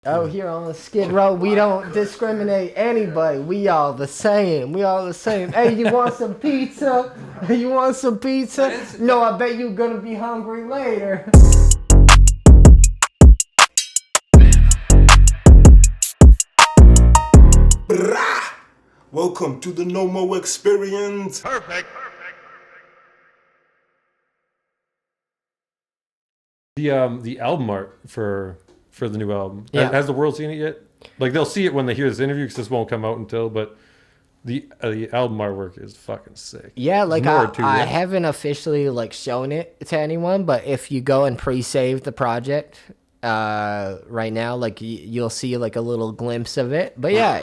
Oh, here on the Skid Row, we don't discriminate anybody. We all the same. We all the same. Hey, you want some pizza? You want some pizza? No, I bet you're gonna be hungry later. Brah! Welcome to the No Mo Experience. Perfect. The album art for the new album. Yeah. Has the world seen it yet? Like, they'll see it when they hear this interview because this won't come out until. But the album artwork is fucking sick. Yeah, like There's more I to it. haven't officially like shown it to anyone, but if you go and pre-save the project right now, like you'll see like a little glimpse of it. But yeah,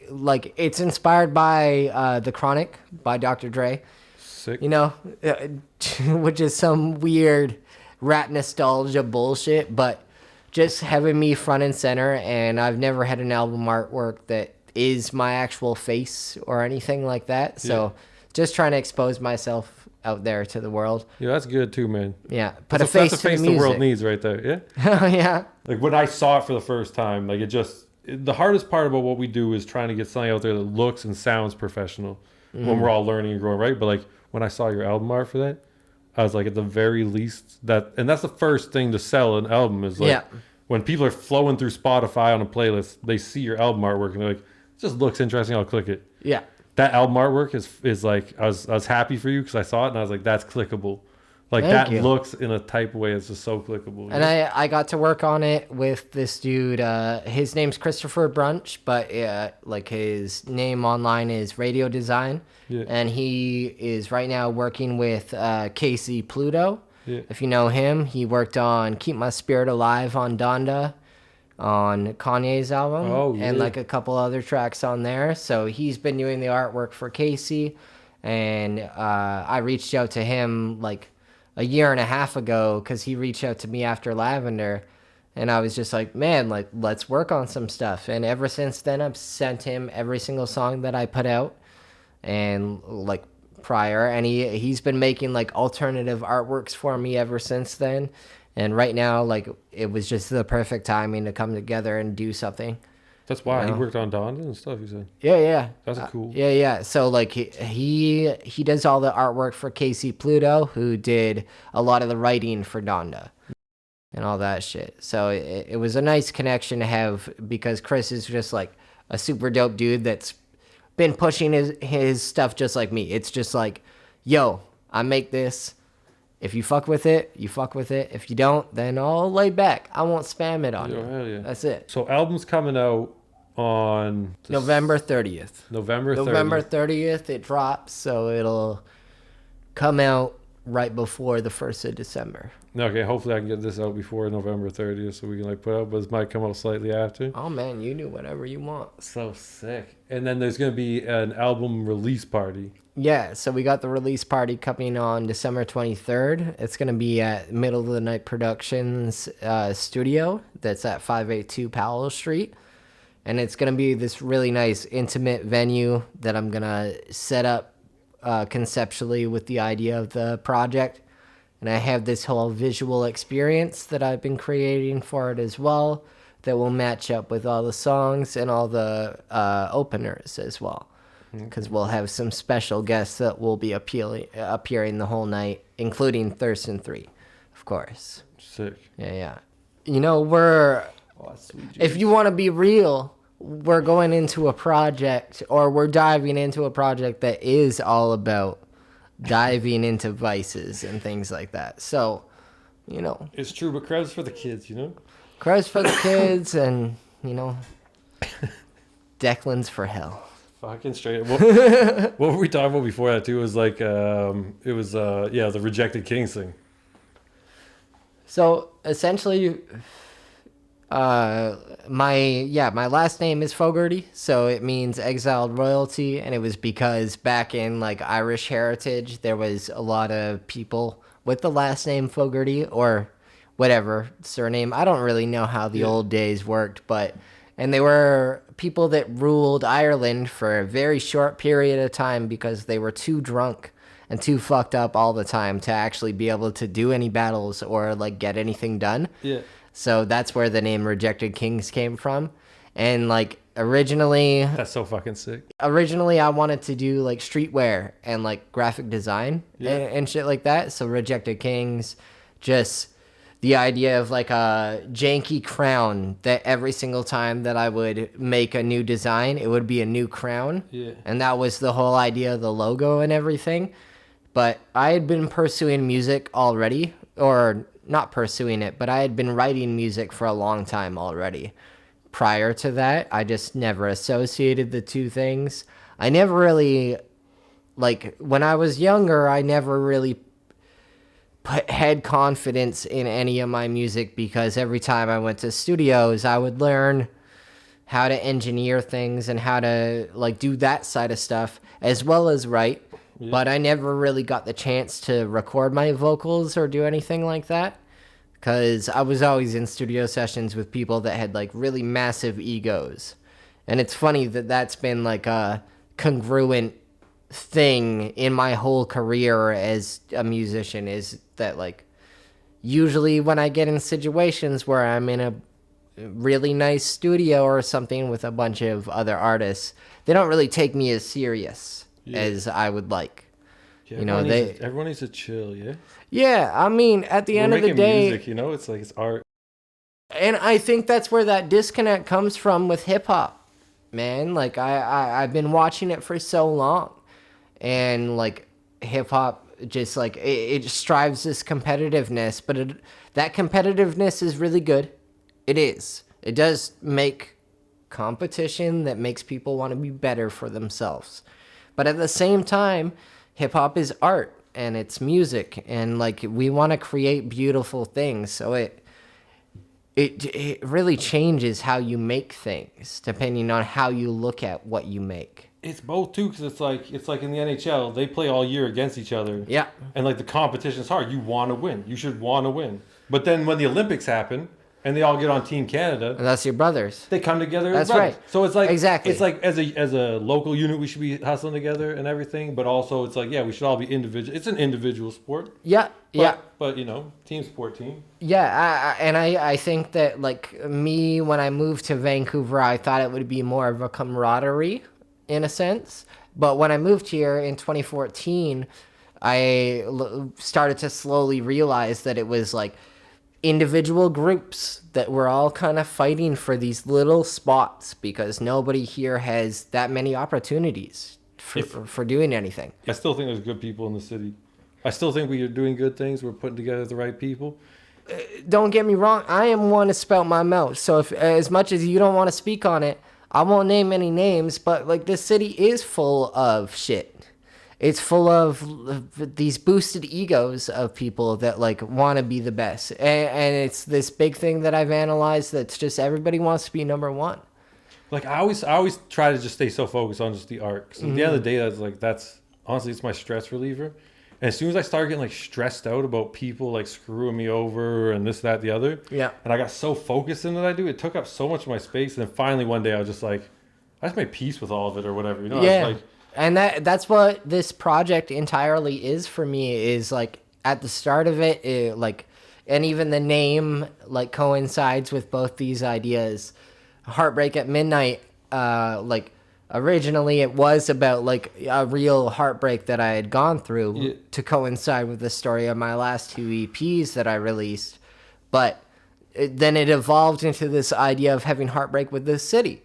like it's inspired by The Chronic by Dr. Dre. Sick. You know, which is some weird rap nostalgia bullshit, but just having me front and center, and I've never had an album artwork that is my actual face or anything like that. So just trying to expose myself out there to the world. Yeah, that's good too, man. Yeah, put That's a face that's to a face the the music. world needs right there. Yeah. Yeah. Like when I saw it for the first time, like the hardest part about what we do is trying to get something out there that looks and sounds professional when we're all learning and growing, right? But like when I saw your album art for that, I was like, at the very least, and that's the first thing to sell an album is like, Yeah. when people are flowing through Spotify on a playlist, they see your album artwork and they're like, it just looks interesting, I'll click it. Yeah. That album artwork is like, I was happy for you because I saw it and I was like, that's clickable. Like Thank that you. looks in a type of way that's just so clickable. And I got to work on it with this dude. His name's Christopher Brunch, but like his name online is Radio Design. Yeah. And he is right now working with Casey Pluto. Yeah. If you know him, he worked on Keep My Spirit Alive on Donda, on Kanye's album, Oh, and yeah. like a couple other tracks on there. So he's been doing the artwork for Casey, and I reached out to him like a year and a half ago because he reached out to me after Lavender, and I was just like, man, like let's work on some stuff. And ever since then, I've sent him every single song that I put out, and like prior, and he's been making like alternative artworks for me ever since then. And right now, like it was just the perfect timing to come together and do something. That's why he Yeah. worked on Donda and stuff, you said. Yeah. That's cool. Yeah. So like he does all the artwork for Casey Pluto, who did a lot of the writing for Donda and all that shit. So it was a nice connection to have, because Chris is just like a super dope dude that's been pushing his stuff just like me. It's just like, yo, I make this. If you fuck with it, you fuck with it. If you don't, then I'll lay back. I won't spam it on Yo, you. hell yeah. That's it. So album's coming out on November 30th. November 30th. November 30th it drops, so it'll come out right before the 1st of December. Okay, hopefully I can get this out before November 30th so we can like put out, but this might come out slightly after. Oh man, you do whatever you want. So sick. And then there's going to be an album release party. Yeah, so we got the release party coming on December 23rd. It's going to be at Middle of the Night Productions studio that's at 582 Powell Street. And it's going to be this really nice intimate venue that I'm going to set up conceptually with the idea of the project. And I have this whole visual experience that I've been creating for it as well that will match up with all the songs and all the openers as well. Because we'll have some special guests that will be appearing the whole night, including Thurston 3, of course. Sick. Yeah. You know, if you want to be real, we're going into a project, or we're diving into a project that is all about diving into vices and things like that. So, you know, It's true, but Krev's for the kids, you know? Krev's for the kids, and, you know, Declan's for hell. Fucking straight. What were we talking about before that too? It was like, the Rejected Kings thing. So essentially, my last name is Fogarty, so it means exiled royalty, and it was because back in like Irish heritage, there was a lot of people with the last name Fogarty or whatever surname. I don't really know how the old days worked, and they were people that ruled Ireland for a very short period of time because they were too drunk and too fucked up all the time to actually be able to do any battles or like get anything done. Yeah. So that's where the name Rejected Kings came from. And like originally That's so fucking sick. I wanted to do like streetwear and like graphic design and shit like that. So Rejected Kings, just the idea of like a janky crown that every single time that I would make a new design, it would be a new crown. Yeah. And that was the whole idea of the logo and everything. But I had been pursuing music already, or not pursuing it, but I had been writing music for a long time already. Prior to that, I just never associated the two things. I never really, like, when I was younger, I never really had confidence in any of my music because every time I went to studios, I would learn how to engineer things and how to, like, do that side of stuff as well as write. Yeah. But I never really got the chance to record my vocals or do anything like that. Because I was always in studio sessions with people that had, like, really massive egos. And it's funny that that's been, like, a congruent thing in my whole career as a musician, is that, like, usually when I get in situations where I'm in a really nice studio or something with a bunch of other artists, they don't really take me as serious as I would like. Yeah, you know, everyone needs to chill, yeah? Yeah, I mean, at the end of the day... music, you know? It's like, it's art. And I think that's where that disconnect comes from with hip-hop, man. Like, I've been watching it for so long. And, like, hip-hop just, like, it strives this competitiveness. But that competitiveness is really good. It is. It does make competition that makes people want to be better for themselves. But at the same time, hip-hop is art. And it's music, and like we want to create beautiful things, so it really changes how you make things depending on how you look at what you make. It's both too, because it's like in the NHL, they play all year against each other. Yeah, and like the competition's hard. You want to win. You should want to win. But then when the Olympics happen and they all get on Team Canada, and that's your brothers. They come together. That's as brothers. right. So it's like exactly. It's like as a local unit, we should be hustling together and everything. But also, it's like we should all be individual. It's an individual sport. Yeah, But you know, team sport team. Yeah, I think that like me when I moved to Vancouver, I thought it would be more of a camaraderie in a sense. But when I moved here in 2014, I started to slowly realize that it was like individual groups that were all kind of fighting for these little spots because nobody here has that many opportunities for doing anything. I still think there's good people in the city. I still think we are doing good things. We're putting together the right people. Don't get me wrong. I am one to spout my mouth. So if as much as you don't want to speak on it, I won't name any names, but like this city is full of shit. It's full of these boosted egos of people that like want to be the best. And it's this big thing that I've analyzed that's just everybody wants to be number one. Like I always try to just stay so focused on just the art. Because at the end of the day, that's honestly, it's my stress reliever. And as soon as I started getting like stressed out about people like screwing me over and this, that, the other. Yeah. And I got so focused in what I do, it took up so much of my space. And then finally one day I was just like, I just made peace with all of it or whatever. You know, yeah. I was like, and that's what this project entirely is for me, is like at the start of it, like, and even the name like coincides with both these ideas. Heartbreak at Midnight, like originally it was about like a real heartbreak that I had gone through to coincide with the story of my last two EPs that I released. But then it evolved into this idea of having heartbreak with the city,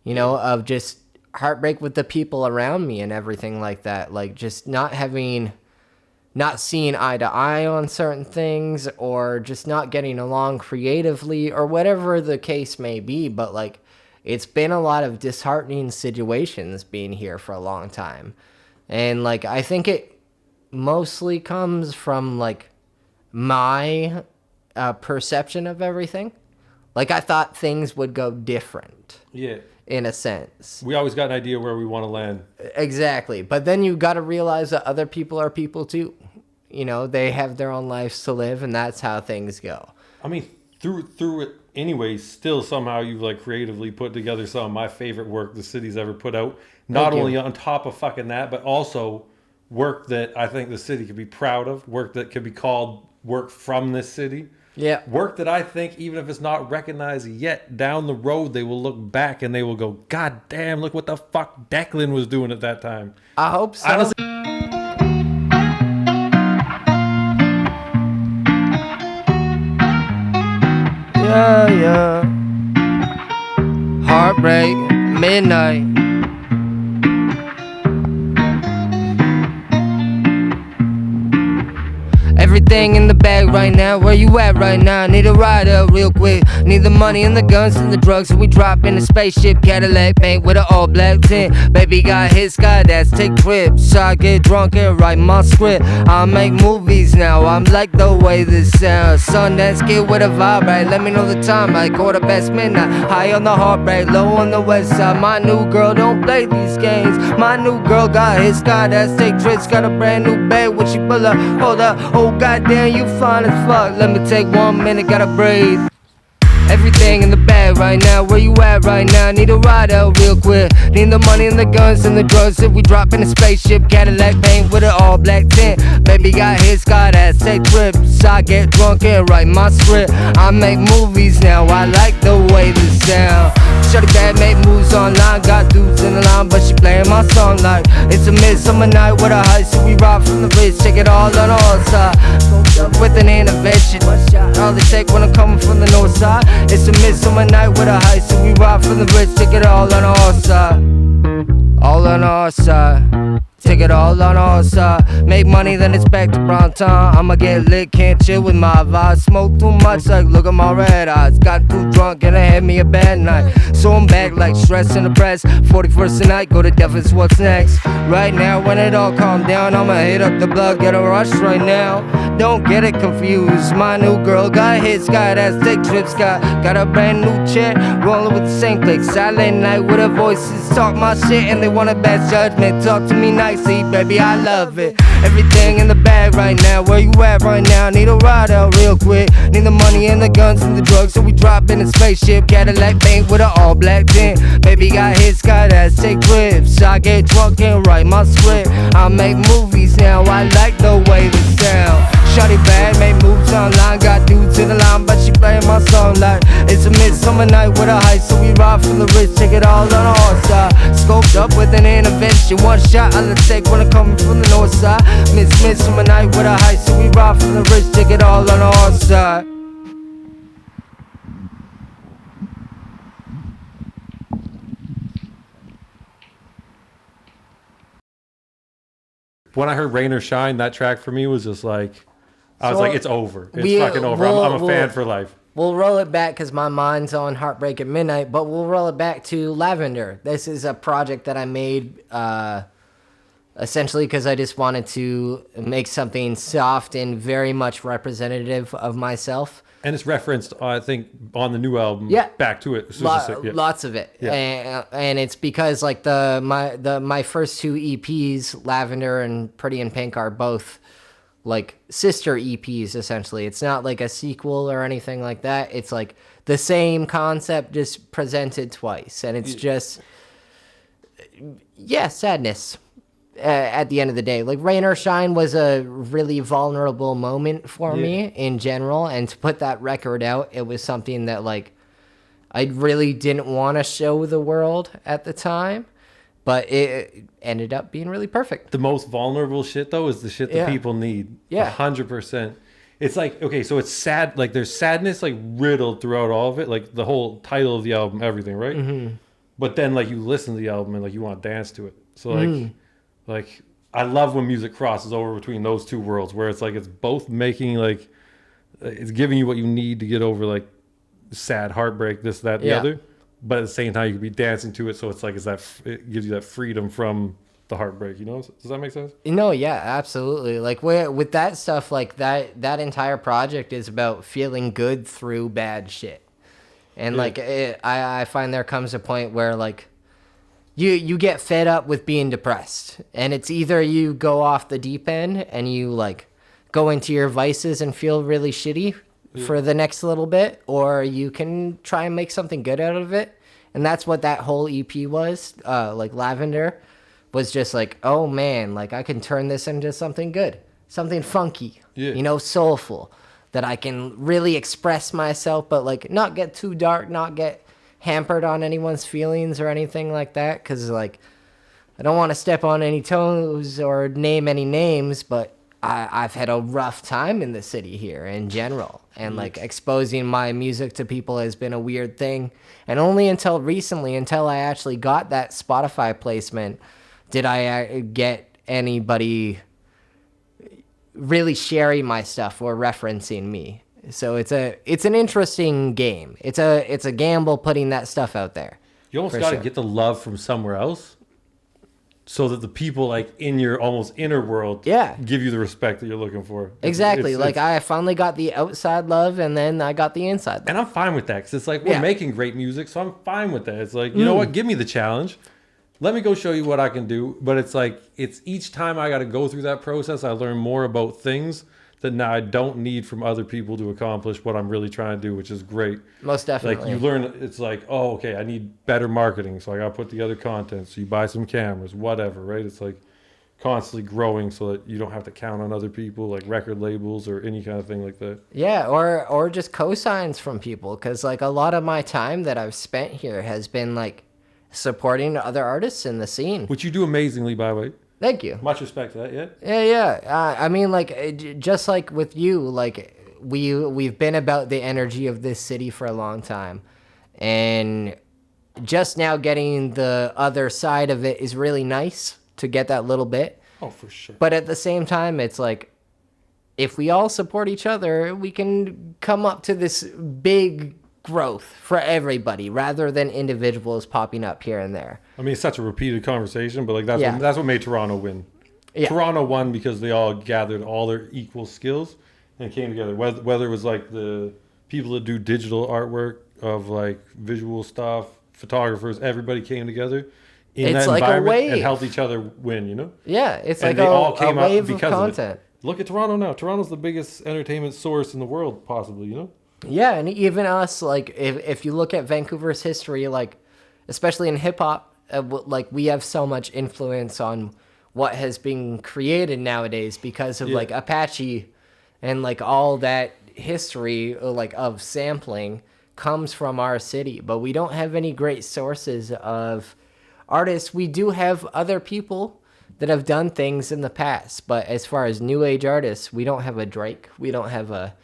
you know, of just heartbreak with the people around me and everything like that. Like just not seeing eye to eye on certain things, or just not getting along creatively, or whatever the case may be. But like, it's been a lot of disheartening situations being here for a long time. And like, I think it mostly comes from like my perception of everything. Like I thought things would go different. Yeah. In a sense. We always got an idea where we want to land. Exactly. But then you got to realize that other people are people too. You know, they have their own lives to live, and that's how things go. I mean, through it anyways, still somehow you've like creatively put together some of my favorite work the city's ever put out. Not only on top of fucking that, but also work that I think the city could be proud of, work that could be called work from this city. Yeah. Work that I think, even if it's not recognized yet, down the road, they will look back and they will go, God damn, look what the fuck Declan was doing at that time. I hope so. Honestly, yeah. Heartbreak, midnight. Everything in the bag right now. Where you at right now? Need a ride up real quick. Need the money and the guns and the drugs. So we drop in a spaceship Cadillac paint with an all black tint. Baby got his Skydance, take trips. So I get drunk and write my script. I make movies now. I'm like the way this sounds. Sundance kid with a vibe, right? Let me know the time. I go to best midnight. High on the heartbreak, low on the west side. My new girl don't play these games. My new girl got his Skydance, take trips. Got a brand new bag when she pull up. Hold up. Oh goddamn, you fine as fuck. Let me take 1 minute, gotta breathe. Everything in the bag right now. Where you at right now? Need a ride out real quick. Need the money and the guns and the drugs. If we drop in a spaceship Cadillac paint with an all black tint. Baby got his Skydance, take trips. I get drunk and write my script. I make movies now. I like the way this sound. Shorty bad, make moves online. Got dudes in the line, but she playing my song like it's a midsummer night with a heist. So we rock from the ridge, check it all on all sides. With an intervention, all it take when I'm coming from the north side. It's a midsummer night with a heist. So we rock from the ridge, check it all on our side. All on our side. Take it all on our side. Make money, then it's back to prime time. I'ma get lit, can't chill with my vibe. Smoke too much, like look at my red eyes. Got too drunk and it had me a bad night. So I'm back like stress and depressed. 41st tonight, go to Devil's what's next. Right now, when it all calm down, I'ma hit up the blood, get a rush right now. Don't get it confused. My new girl got hits, got ass, take trips, got a brand new chick, rolling with the same click. Silent night with her voices, talk my shit and they want a bad judgment. Talk to me nicely, baby, I love it. Everything in the bag right now. Where you at right now? Need a ride out real quick. Need the money and the guns and the drugs. So we drop in a spaceship Cadillac paint with an all black tint. Baby got his Skydance, take trips. I get drunk and write my script. I make movies now. I like the way this sound. Shawty bad, make moves online. Got dudes in the line, but she playing my song like it's a midsummer night with a heist. So we ride from the rich, take it all on our side. Scoped up with an intervention. One shot I'll take when I'm coming from the north side. Midsummer night with a heist. So we ride from the rich, take it all on our side. when I heard Rain or Shine, that track for me was just like, I was like, it's over. It's fucking over. I'm a fan for life. We'll roll it back because my mind's on Heartbreak at Midnight, but we'll roll it back to Lavender. This is a project that I made essentially because I just wanted to make something soft and very much representative of myself. And it's referenced, I think, on the new album. Yeah, back to it. Lots of it. Yeah. And it's because like my first two EPs, Lavender and Pretty in Pink, are both like sister EPs essentially. It's not like a sequel or anything like that. It's like the same concept just presented twice, and it's just sadness. At the end of the day, like Rain or Shine was a really vulnerable moment for me in general, and to put that record out, it was something that like I really didn't want to show the world at the time, but it ended up being really perfect. The most vulnerable shit though is the shit that people need. 100%. It's like, okay, so it's sad, like there's sadness like riddled throughout all of it, like the whole title of the album, everything, right? Mm-hmm. But then like you listen to the album and like you want to dance to it, so like like I love when music crosses over between those two worlds, where it's like it's both making like it's giving you what you need to get over like sad, heartbreak, this, that, the other, but at the same time you could be dancing to it, so it's like it gives you that freedom from the heartbreak, you know? Does that make sense? No, yeah, absolutely. Like with that stuff, like that entire project is about feeling good through bad shit, and like I find there comes a point where like you get fed up with being depressed, and it's either you go off the deep end and you like go into your vices and feel really shitty for the next little bit, or you can try and make something good out of it. And that's what that whole EP was. Like Lavender was just like, oh man, like I can turn this into something good, something funky, you know, soulful. that I can really express myself, but like not get too dark, not get hampered on anyone's feelings or anything like that. Because like I don't want to step on any toes or name any names, but I've had a rough time in the city here in general. And like exposing my music to people has been a weird thing. And only until recently, until I actually got that Spotify placement, did I get anybody really sharing my stuff or referencing me. So it's an interesting game. It's a gamble putting that stuff out there. You almost got to get the love from somewhere else, so that the people like in your almost inner world give you the respect that you're looking for. Exactly. I finally got the outside love, and then I got the inside love. And I'm fine with that, because it's like we're making great music, so I'm fine with that. It's like, you know what? Give me the challenge. Let me go show you what I can do. But it's like, it's each time I got to go through that process, I learn more about things that now I don't need from other people to accomplish what I'm really trying to do, which is great. Most definitely. Like you learn, it's like, oh, okay, I need better marketing, so I got to put together content. So you buy some cameras, whatever, right? It's like constantly growing so that you don't have to count on other people, like record labels or any kind of thing like that. Yeah, or just cosigns from people, because like a lot of my time that I've spent here has been like supporting other artists in the scene. Which you do amazingly, by the way. Thank you. Much respect to that, yeah? Yeah. I mean, like, just like with you, like, we've been about the energy of this city for a long time. And just now getting the other side of it is really nice to get that little bit. Oh, for sure. But at the same time, it's like, if we all support each other, we can come up to this big growth for everybody rather than individuals popping up here and there. I mean, it's such a repeated conversation, but like that's what made Toronto win. Yeah. Toronto won because they all gathered all their equal skills and came together. Whether it was like the people that do digital artwork of like visual stuff, photographers, everybody came together in that like environment and helped each other win, you know? Yeah, it's and like they all came a wave up because of content. Of it. Look at Toronto now. Toronto's the biggest entertainment source in the world, possibly, you know? Yeah, and even us, like, if you look at Vancouver's history, like, especially in hip-hop, like, we have so much influence on what has been created nowadays because of, like, Apache and, like, all that history, like, of sampling comes from our city. But we don't have any great sources of artists. We do have other people that have done things in the past, but as far as new age artists, we don't have a Drake. We don't have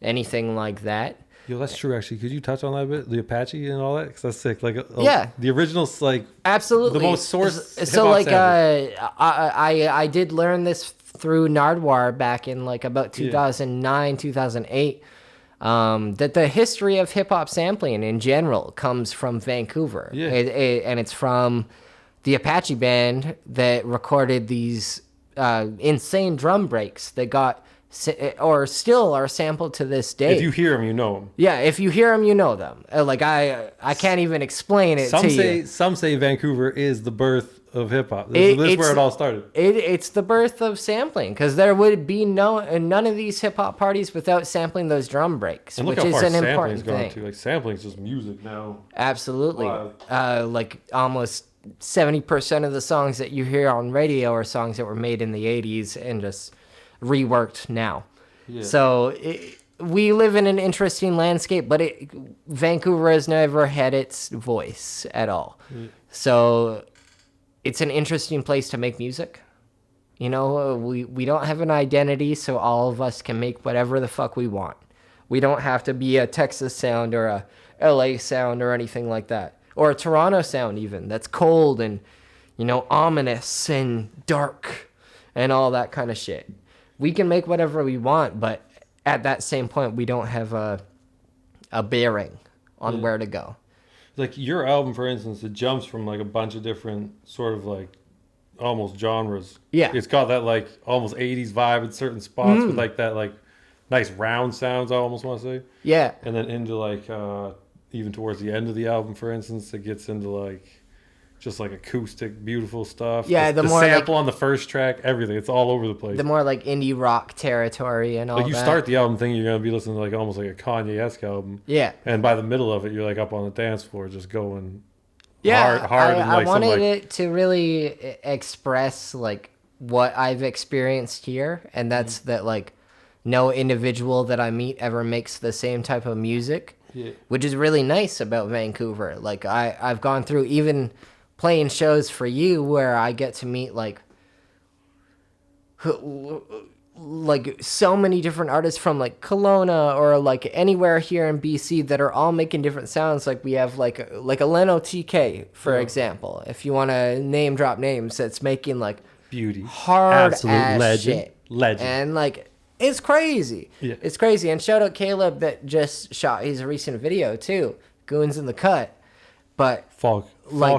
anything like that. Yo, that's true, actually. Could you touch on that a bit? The Apache and all that? Because that's sick. Like, the original's like absolutely the most source. So like, I did learn this through Nardwar back in like about 2009, 2008. That the history of hip hop sampling in general comes from Vancouver. Yeah. And it's from the Apache band that recorded these insane drum breaks that got or still are sampled to this day. If you hear them, you know them. Yeah, if you hear them, you know them. Like I can't even explain it to you. Some say Vancouver is the birth of hip hop. This is where it all started. It's the birth of sampling, because there would be none of these hip hop parties without sampling those drum breaks, and look which how is far an important thing. Like sampling is just music now. Absolutely. Like almost 70% of the songs that you hear on radio are songs that were made in the 80s and just reworked now. Yeah. So we live in an interesting landscape, but Vancouver has never had its voice at all. Yeah. So it's an interesting place to make music. You know, we don't have an identity, so all of us can make whatever the fuck we want. We don't have to be a Texas sound or a LA sound or anything like that. Or a Toronto sound even. That's cold and, you know, ominous and dark and all that kind of shit. We can make whatever we want, but at that same point, we don't have a bearing on where to go. Like your album, for instance, it jumps from like a bunch of different sort of like almost genres. Yeah. It's got that like almost 80s vibe in certain spots with like that like nice round sounds, I almost want to say. Yeah. And then into like even towards the end of the album, for instance, it gets into like just like acoustic, beautiful stuff. Yeah, the more sample on the first track, everything. It's all over the place. The more like indie rock territory and all that. Like you start the album thinking you're gonna be listening to like almost like a Kanye-esque album. Yeah. And by the middle of it, you're like up on the dance floor, just going hard. I wanted it to really express like what I've experienced here, and that's that like no individual that I meet ever makes the same type of music, which is really nice about Vancouver. Like I've gone through even playing shows for you where I get to meet like so many different artists from like Kelowna or like anywhere here in BC that are all making different sounds. Like we have like a Leno TK, for example, if you want to name drop names, that's making like beauty, hard absolute ass shit. Legend. And like it's crazy. Yeah. It's crazy. And shout out Caleb that just shot his recent video too. Goons in the Cut. But Falk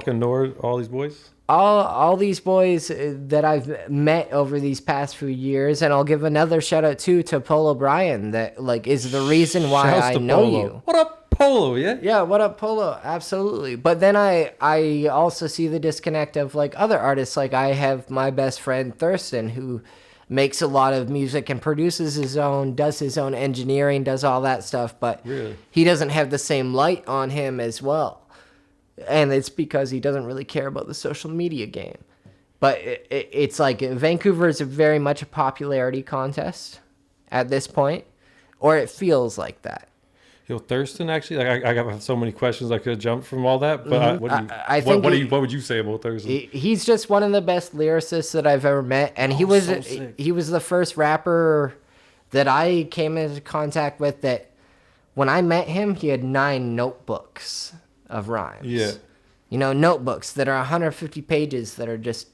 and Nord, all these boys. All these boys that I've met over these past few years, and I'll give another shout out too to Polo Bryan that like is the reason why I know you. What up, Polo? Yeah, what up, Polo? Absolutely. But then I also see the disconnect of like other artists. Like I have my best friend Thurston who makes a lot of music and produces his own, does his own engineering, does all that stuff, but he doesn't have the same light on him as well. And it's because he doesn't really care about the social media game. But it's like Vancouver is very much a popularity contest at this point, or it feels like that. Yo, Thurston, actually, like I got so many questions I could jump from all that. But what would you say about Thurston? He's just one of the best lyricists that I've ever met, and he was the first rapper that I came into contact with that when I met him, he had 9 notebooks of rhymes. Yeah. You know, notebooks that are 150 pages that are just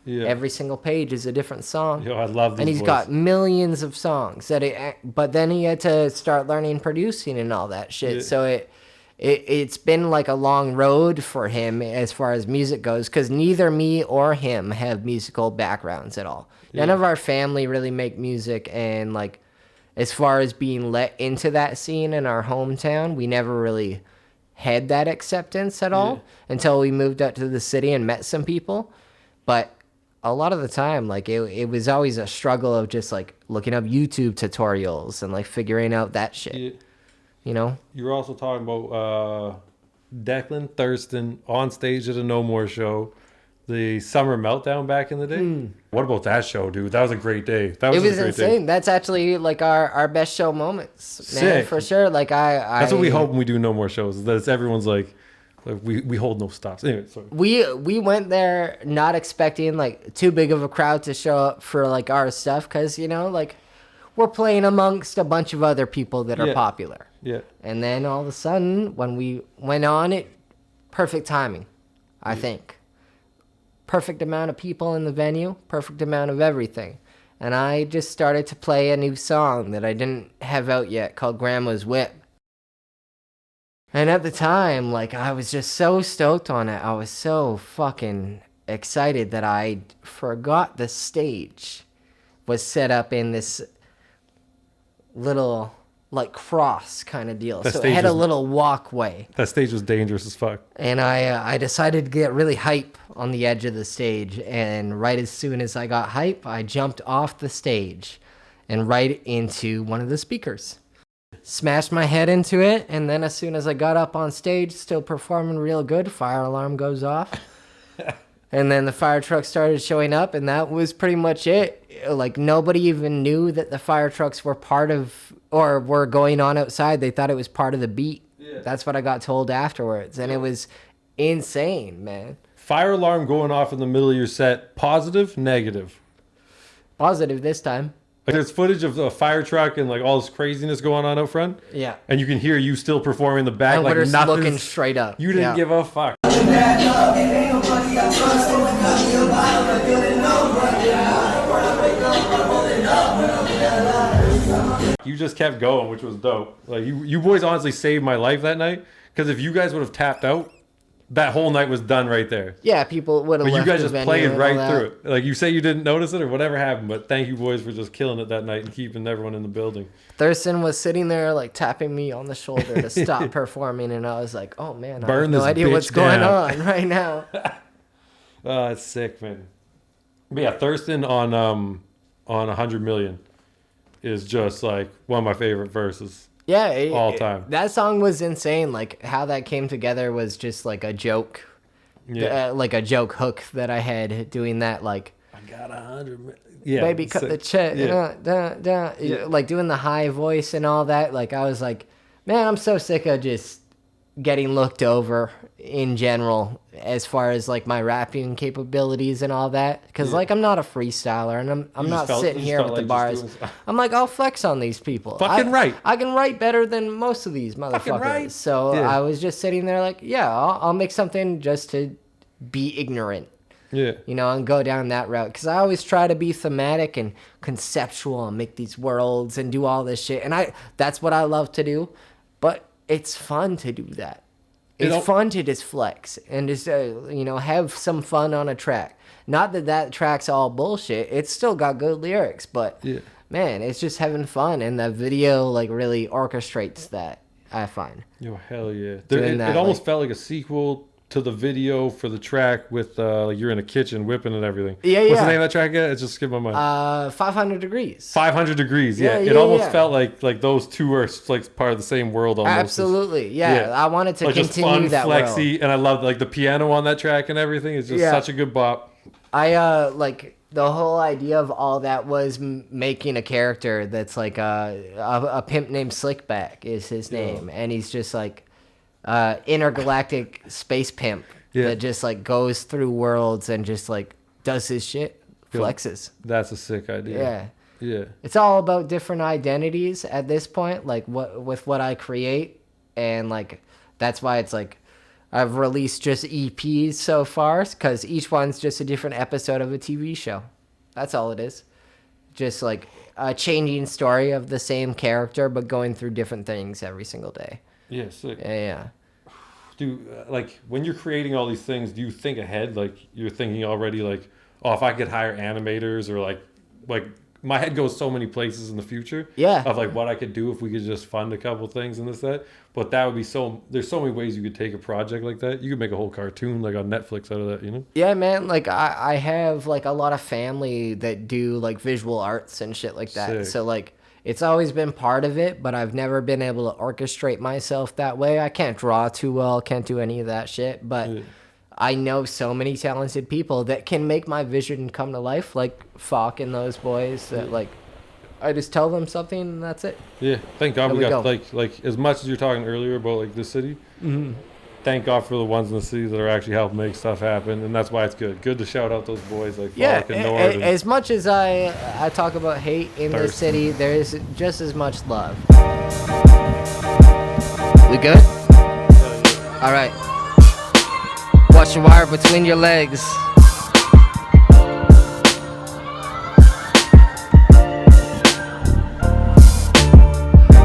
every single page is a different song. Yo, I love these And he's got millions of songs but then he had to start learning producing and all that shit. Yeah. So it's been like a long road for him as far as music goes, because neither me or him have musical backgrounds at all. Yeah. None of our family really make music, and like as far as being let into that scene in our hometown, we never really had that acceptance at all until we moved out to the city and met some people. But a lot of the time, like it was always a struggle of just like looking up YouTube tutorials and like figuring out that shit. Yeah. You know? You were also talking about Declan, Thurston on stage at a No More show, the Summer Meltdown back in the day. What about that show, dude? That was a great day. It was insane. That's actually like our best show moments, man. Sick. For sure. Like that's what we hope when we do No More shows, is that it's everyone's like we hold no stops. Anyway, sorry. We went there not expecting like too big of a crowd to show up for like our stuff, because you know, like we're playing amongst a bunch of other people that are popular. Yeah. And then all of a sudden when we went on it, perfect timing, I think. Perfect amount of people in the venue, perfect amount of everything. And I just started to play a new song that I didn't have out yet called Grandma's Whip. And at the time, like, I was just so stoked on it. I was so fucking excited that I forgot the stage was set up in this little like cross kind of deal. So it had a little walkway. That stage was dangerous as fuck. And I decided to get really hype on the edge of the stage. And right as soon as I got hype, I jumped off the stage and right into one of the speakers. Smashed my head into it. And then as soon as I got up on stage, still performing real good, fire alarm goes off. And then the fire truck started showing up, and that was pretty much it. Like, nobody even knew that the fire trucks were part of, or were going on outside. They thought it was part of the beat. Yeah. That's what I got told afterwards. And it was insane, man. Fire alarm going off in the middle of your set, positive, negative? Positive this time. Like, there's footage of the fire truck and like all this craziness going on out front. Yeah. And you can hear you still performing in the back, and like nothing's looking straight up. You didn't give a fuck. You just kept going, which was dope. Like you boys honestly saved my life that night, because if you guys would have tapped out, that whole night was done right there. Yeah, people would have. But you guys just played right through it. Like, you say you didn't notice it or whatever happened, but thank you boys for just killing it that night and keeping everyone in the building. Thurston was sitting there like tapping me on the shoulder to stop performing, and I was like, "Oh man, I have no idea what's going on right now." Oh, it's sick, man. But yeah, Thurston on 100 Million is just like one of my favorite verses. Yeah, all time. That song was insane. Like, how that came together was just like a joke, like a joke hook that I had doing that. Like, I got 100. Yeah, baby, cut the check. Like doing the high voice and all that. Like I was like, man, I'm so sick of just getting looked over in general as far as like my rapping capabilities and all that, because like I'm not a freestyler, and I'm not sitting here with the bars. I'm like, I'll flex on these people. I can write better than most of these motherfuckers. So I was just sitting there like, yeah, I'll make something just to be ignorant, you know, and go down that route, because I always try to be thematic and conceptual and make these worlds and do all this shit, and that's what I love to do. But it's fun to do that. It's fun to just flex and just, you know, have some fun on a track. Not that track's all bullshit. It's still got good lyrics, but, man, it's just having fun. And the video, like, really orchestrates that, I find. Yo, hell yeah. It almost felt like a sequel to the video for the track with, like, you're in a kitchen whipping and everything. What's the name of that track again? It just skipped my mind. 500 Degrees. 500 Degrees, It almost felt like those two are, like, part of the same world almost. Absolutely, I wanted to continue just fun, that flexy, world. And I loved, like, the piano on that track and everything. It's just such a good bop. Like, the whole idea of all that was making a character that's, like, a pimp named Slickback is his name. And he's just, like, intergalactic space pimp that just like goes through worlds and just like does his shit, flexes. That's a sick idea. Yeah. It's all about different identities at this point, like what I create, and like that's why it's like I've released just EPs so far, because each one's just a different episode of a TV show. That's all it is. Just like a changing story of the same character, but going through different things every single day. Yeah, sick. Yeah. Do like when you're creating all these things, do you think ahead? Like you're thinking already, like, oh, if I could hire animators, or like my head goes so many places in the future. Of like what I could do if we could just fund a couple things and this that. But that would be there's so many ways you could take a project like that. You could make a whole cartoon like on Netflix out of that, you know? Yeah, man. Like I have like a lot of family that do like visual arts and shit like that. Sick. So like. It's always been part of it, but I've never been able to orchestrate myself that way. I can't draw too well, can't do any of that shit, but I know so many talented people that can make my vision come to life, like Falk and those boys, that like I just tell them something and that's it. Yeah, thank God we got like as much as you're talking earlier about like the city. Thank God for the ones in the city that are actually helping make stuff happen, and that's why it's good. Good to shout out those boys like Falk and Nord. As much as I talk about hate in the city, there is just as much love. We good? All right. Watch your wire between your legs.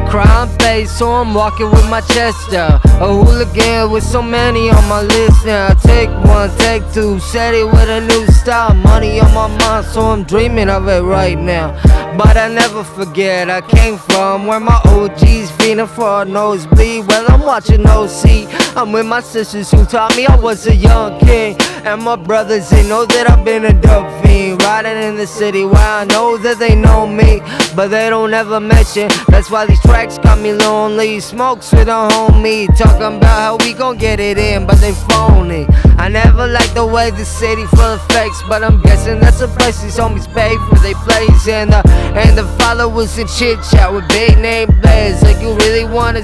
Crime face, so I'm walking with my chest out. A hooligan with so many on my list now. Take one, take two, set it with a new style. Money on my mind, so I'm dreaming of it right now. But I never forget I came from where my OGs feeding for a nosebleed. Well, I'm watching OC. I'm with my sisters who taught me I was a young king. And my brothers, they know that I've been a dope fiend. Riding in the city where I know that they know me, but they don't ever mention. That's why these tracks got me lonely. Smokes with a homie, talking about how we gon' get it in, but they phony. I never liked the way the city full of fakes, but I'm guessing that's a place these homies pay for they plays. And the followers and chit chat with big name players. Like you really wanna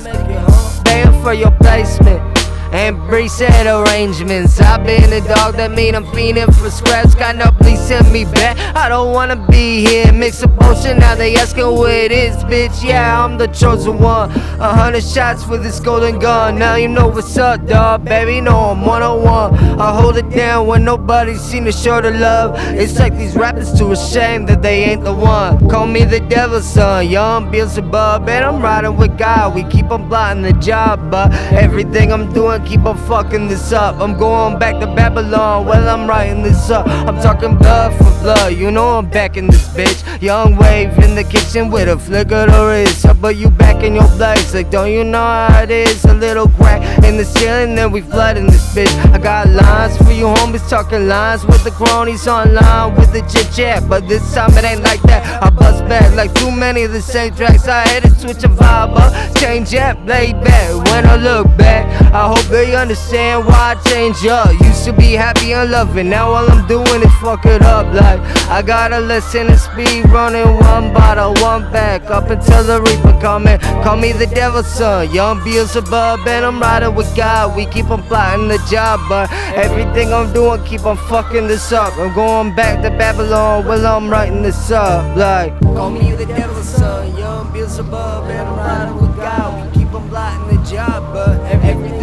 paying for your placement and preset arrangements. I've been a dog, that mean I'm fiending for scraps. Got no, please send me back. I don't wanna be here. Mix a potion, now they asking where it is, bitch. Yeah, I'm the chosen one. 100 shots for this golden gun. Now you know what's up, dawg. Baby, know I'm 101. I hold it down when nobody's seen to show the love. It's like these rappers too ashamed that they ain't the one. Call me the devil's son, young Beelzebub. And I'm riding with God. We keep on plotting the job, but everything I'm doing keep on fucking this up. I'm going back to Babylon while I'm writing this up. I'm talking blood for blood, you know I'm back in this bitch. Young wave in the kitchen with a flick of the wrist. But you back in your place, like don't you know how it is? A little crack in the ceiling, then we flood in this bitch. I got lines lines for you homies talking lines with the cronies online with the chit chat. But this time it ain't like that. I bust back like too many of the same tracks. I had to switch a vibe up, change up, lay back. When I look back, I hope they understand why I change up. Used to be happy and loving, now all I'm doing is fuck it up. Like I gotta listen to speed running, one bottle, one back, up until the reaper coming. Call me the devil's son, young Beelzebub, and I'm riding with God. We keep on plotting the job, but everything I'm doing keep on fucking this up. I'm going back to Babylon while I'm writing this up. Like call me the devil's son, young Beelzebub, and I'm riding with God. We keep on plotting the job, but everything